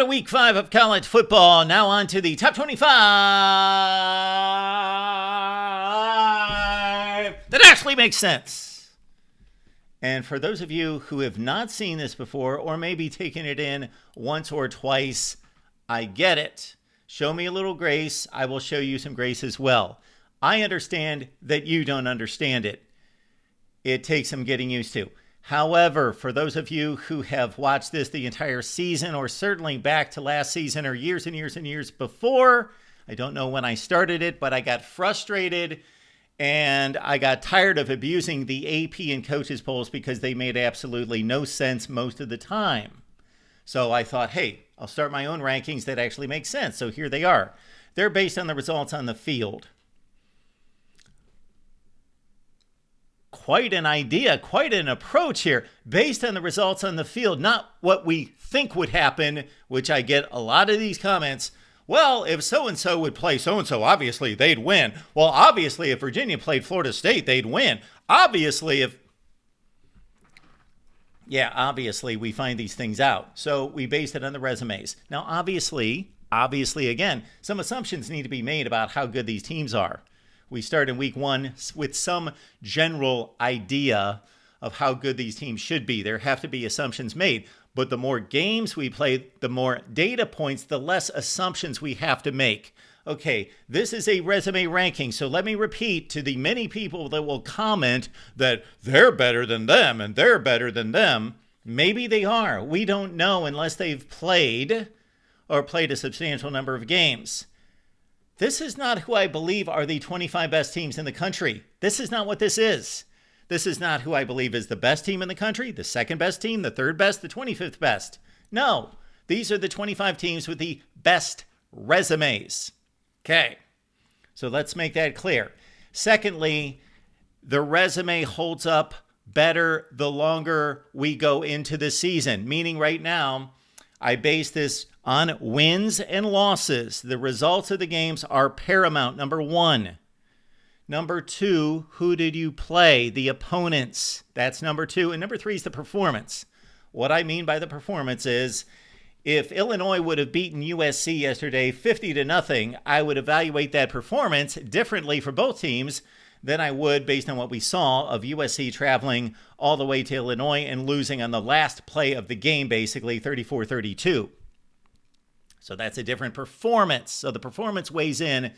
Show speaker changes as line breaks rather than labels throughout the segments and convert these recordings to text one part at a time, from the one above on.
week 5 of college football. Now on to the top 25 that actually makes sense. And for those of you who have not seen this before or maybe taken it in once or twice, I get it. Show me a little grace. I will show you some grace as well. I understand that you don't understand it. It takes some getting used to. However, for those of you who have watched this the entire season, or certainly back to last season or years and years and years before, I don't know when I started it, but I got frustrated and I got tired of abusing the AP and coaches polls because they made absolutely no sense most of the time. So I thought, hey, I'll start my own rankings that actually make sense. So here they are. They're based on the results on the field. Quite an idea, quite an approach here, based on the results on the field, not what we think would happen, which I get a lot of these comments. Well, if so-and-so would play so-and-so, obviously they'd win. Well, obviously, if Virginia played Florida State, they'd win. Obviously, obviously we find these things out. So we based it on the resumes. Now, obviously, again, some assumptions need to be made about how good these teams are. We start in week 1 with some general idea of how good these teams should be. There have to be assumptions made. But the more games we play, the more data points, the less assumptions we have to make. Okay, this is a resume ranking. So let me repeat to the many people that will comment that they're better than them and they're better than them. Maybe they are. We don't know unless they've played or played a substantial number of games. This is not who I believe are the 25 best teams in the country. This is not what this is. This is not who I believe is the best team in the country, the second best team, the third best, the 25th best. No, these are the 25 teams with the best resumes. Okay, so let's make that clear. Secondly, the resume holds up better the longer we go into the season, meaning right now, I base this on wins and losses. The results of the games are paramount, number 1. Number 2, who did you play? The opponents. That's number 2. And number 3 is the performance. What I mean by the performance is if Illinois would have beaten USC yesterday 50-0, I would evaluate that performance differently for both teams than I would based on what we saw of USC traveling all the way to Illinois and losing on the last play of the game, basically 34-32. So that's a different performance. So the performance weighs in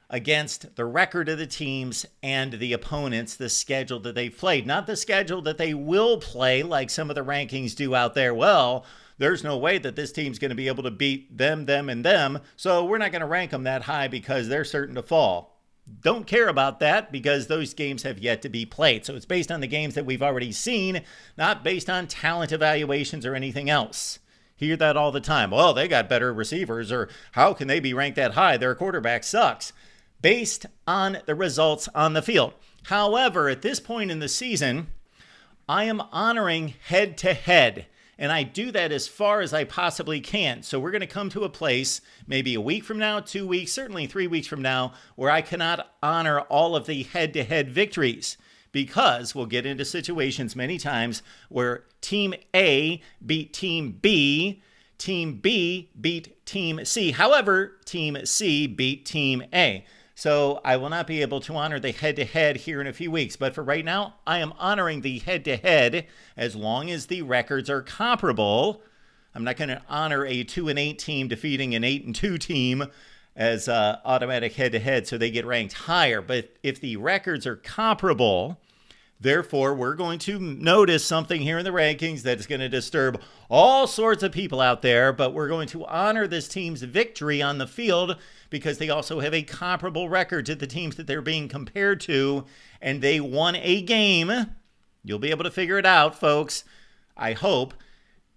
against the record of the teams and the opponents, the schedule that they've played, not the schedule that they will play like some of the rankings do out there. Well, there's no way that this team's going to be able to beat them, and them, so we're not going to rank them that high because they're certain to fall. Don't care about that because those games have yet to be played. So it's based on the games that we've already seen, not based on talent evaluations or anything else. Hear that all the time. Well, they got better receivers, or how can they be ranked that high? Their quarterback sucks. Based on the results on the field. However, at this point in the season, I am honoring head-to-head. And I do that as far as I possibly can. So we're going to come to a place, maybe a week from now, 2 weeks, certainly 3 weeks from now, where I cannot honor all of the head-to-head victories. Because we'll get into situations many times where Team A beat Team B beat Team C. However, Team C beat Team A. So I will not be able to honor the head-to-head here in a few weeks. But for right now, I am honoring the head-to-head as long as the records are comparable. I'm not going to honor a 2-8 team defeating an 8-2 team as automatic head-to-head so they get ranked higher. But if the records are comparable, therefore, we're going to notice something here in the rankings that is going to disturb all sorts of people out there, but we're going to honor this team's victory on the field because they also have a comparable record to the teams that they're being compared to, and they won a game. You'll be able to figure it out, folks. I hope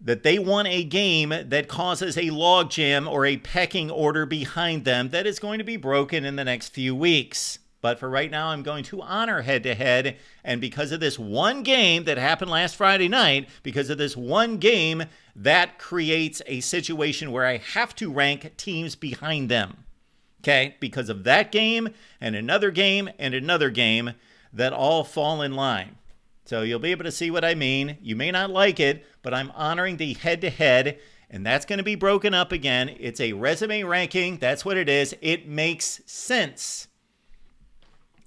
that they won a game that causes a logjam or a pecking order behind them that is going to be broken in the next few weeks. But for right now, I'm going to honor head-to-head. And because of this one game that happened last Friday night, because of this one game, that creates a situation where I have to rank teams behind them. Okay? Because of that game and another game and another game that all fall in line. So you'll be able to see what I mean. You may not like it, but I'm honoring the head-to-head. And that's going to be broken up again. It's a resume ranking. That's what it is. It makes sense.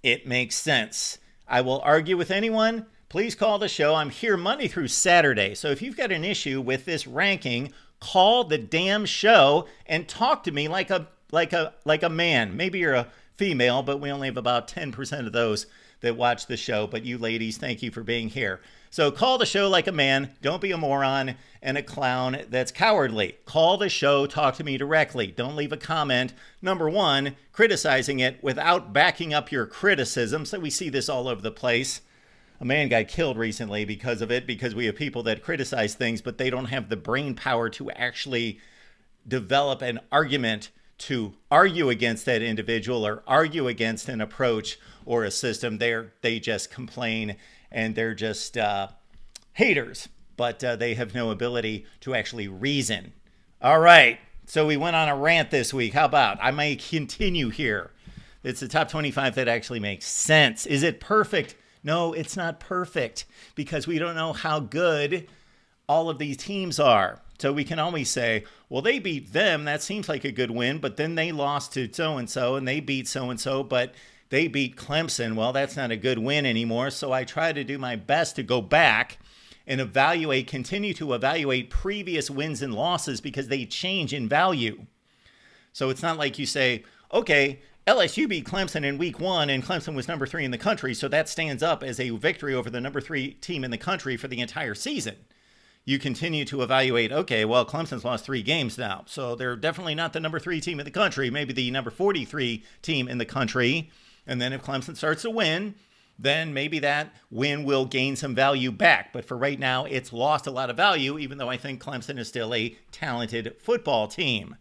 It makes sense. I will argue with anyone. Please call the show. I'm here Monday through Saturday. So if you've got an issue with this ranking, call the damn show and talk to me like a man. Maybe you're a female, but we only have about 10% of those that watch the show. But you ladies, thank you for being here. So call the show like a man. Don't be a moron and a clown that's cowardly. Call the show. Talk to me directly. Don't leave a comment, number one, criticizing it without backing up your criticism. So we see this all over the place. A man got killed recently because of it, because we have people that criticize things, but they don't have the brain power to actually develop an argument to argue against that individual or argue against an approach or a system. They just complain and they're just haters, but they have no ability to actually reason. All right, so we went on a rant this week. How about I may continue here? It's the top 25 that actually makes sense. Is it perfect? No, it's not perfect because we don't know how good all of these teams are. So we can always say, well, they beat them. That seems like a good win, but then they lost to so-and-so and they beat so-and-so, but they beat Clemson. Well, that's not a good win anymore. So I try to do my best to go back and continue to evaluate previous wins and losses because they change in value. So it's not like you say, okay, LSU beat Clemson in week 1 and Clemson was number 3 in the country. So that stands up as a victory over the number 3 team in the country for the entire season. You continue to evaluate, okay, well, Clemson's lost 3 games now. So they're definitely not the number 3 team in the country, maybe the number 43 team in the country. And then if Clemson starts to win, then maybe that win will gain some value back. But for right now, it's lost a lot of value, even though I think Clemson is still a talented football team.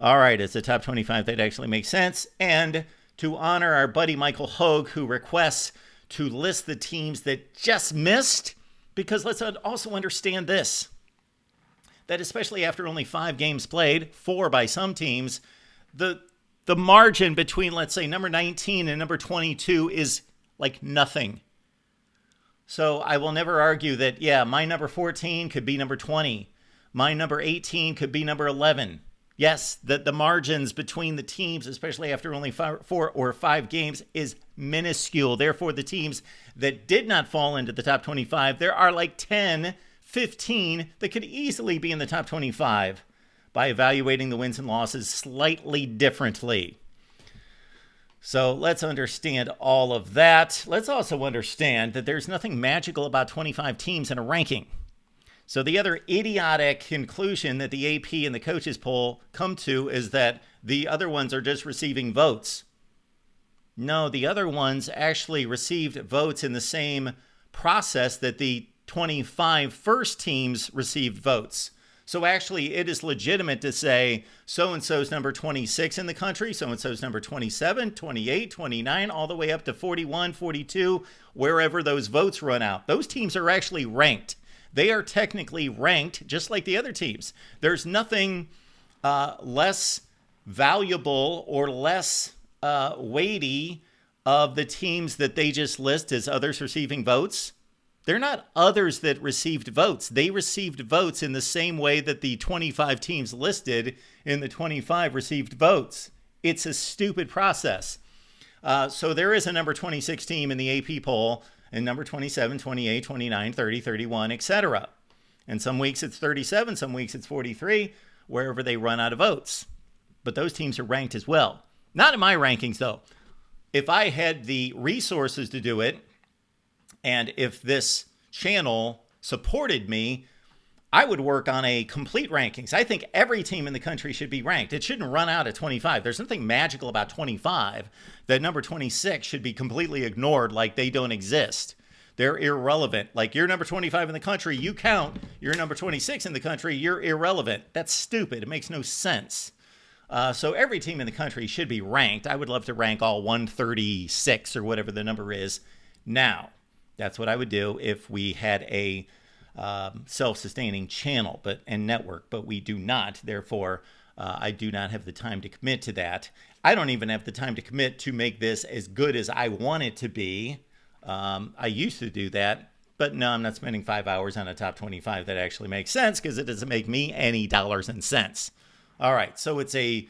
All right, it's the top 25 that actually makes sense. And to honor our buddy Michael Hogue, who requests to list the teams that just missed, because let's also understand this, that especially after only 5 games played, 4 by some teams, the margin between, let's say, number 19 and number 22 is like nothing. So I will never argue that, yeah, my number 14 could be number 20. My number 18 could be number 11. Yes, the margins between the teams, especially after only 4 or 5 games, is minuscule. Therefore, the teams that did not fall into the top 25, there are like 10, 15 that could easily be in the top 25 by evaluating the wins and losses slightly differently. So let's understand all of that. Let's also understand that there's nothing magical about 25 teams in a ranking. So the other idiotic conclusion that the AP and the coaches poll come to is that the other ones are just receiving votes. No, the other ones actually received votes in the same process that the 25 first teams received votes. So actually, it is legitimate to say so-and-so's number 26 in the country, so-and-so's number 27, 28, 29, all the way up to 41, 42, wherever those votes run out. Those teams are actually ranked. They are technically ranked just like the other teams. There's nothing less valuable or less weighty of the teams that they just list as others receiving votes. They're not others that received votes. They received votes in the same way that the 25 teams listed in the 25 received votes. It's a stupid process. So there is a number 26 team in the AP poll, and number 27, 28, 29, 30, 31, etc. And some weeks it's 37, some weeks it's 43, wherever they run out of votes. But those teams are ranked as well. Not in my rankings, though. If I had the resources to do it, and if this channel supported me, I would work on a complete rankings. I think every team in the country should be ranked. It shouldn't run out at 25. There's nothing magical about 25 that number 26 should be completely ignored like they don't exist. They're irrelevant. Like, you're number 25 in the country, you count. You're number 26 in the country, you're irrelevant. That's stupid. It makes no sense. So every team in the country should be ranked. I would love to rank all 136 or whatever the number is now. That's what I would do if we had a self-sustaining channel and network, but we do not. Therefore, I do not have the time to commit to that. I don't even have the time to commit to make this as good as I want it to be. I used to do that, But no, I'm not spending 5 hours on a top 25 that actually makes sense because it doesn't make me any dollars and cents. All right, so it's a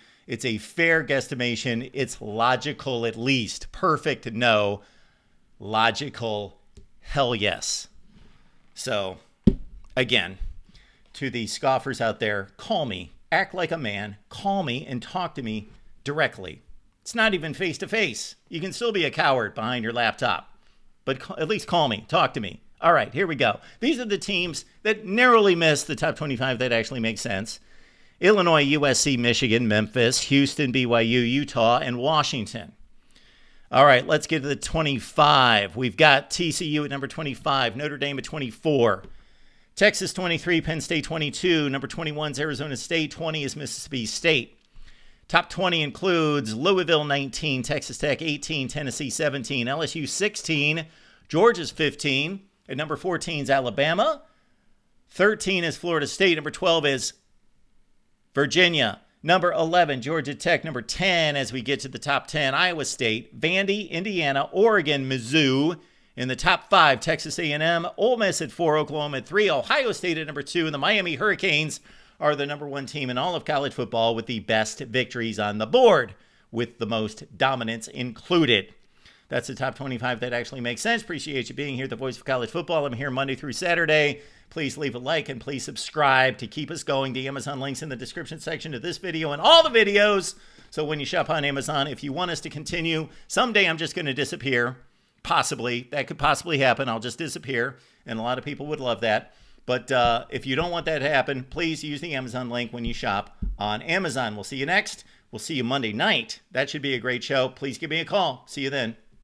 fair guesstimation. It's logical at least. Perfect, no. Logical, hell yes. So, again, to the scoffers out there, call me. Act like a man. Call me and talk to me directly. It's not even face-to-face. You can still be a coward behind your laptop. But at least call me. Talk to me. All right, here we go. These are the teams that narrowly missed the top 25 that actually make sense. Illinois, USC, Michigan, Memphis, Houston, BYU, Utah, and Washington. All right, let's get to the 25. We've got TCU at number 25, Notre Dame at 24, Texas 23, Penn State 22, number 21 is Arizona State, 20 is Mississippi State. Top 20 includes Louisville 19, Texas Tech 18, Tennessee 17, LSU 16, Georgia's 15. At number 14 is Alabama. 13 is Florida State. Number 12 is Virginia. Number 11, Georgia Tech. Number 10, as we get to the top 10, Iowa State, Vandy, Indiana, Oregon, Mizzou. In the top 5, Texas A&M, Ole Miss at 4, Oklahoma at 3, Ohio State at number 2, and the Miami Hurricanes are the number 1 team in all of college football with the best victories on the board, with the most dominance included. That's the top 25 that actually makes sense. Appreciate you being here, the voice of college football. I'm here Monday through Saturday. Please leave a like and please subscribe to keep us going. The Amazon links in the description section of this video and all the videos. So when you shop on Amazon, if you want us to continue, someday I'm just going to disappear. Possibly. That could possibly happen. I'll just disappear. And a lot of people would love that. But if you don't want that to happen, please use the Amazon link when you shop on Amazon. We'll see you next. We'll see you Monday night. That should be a great show. Please give me a call. See you then.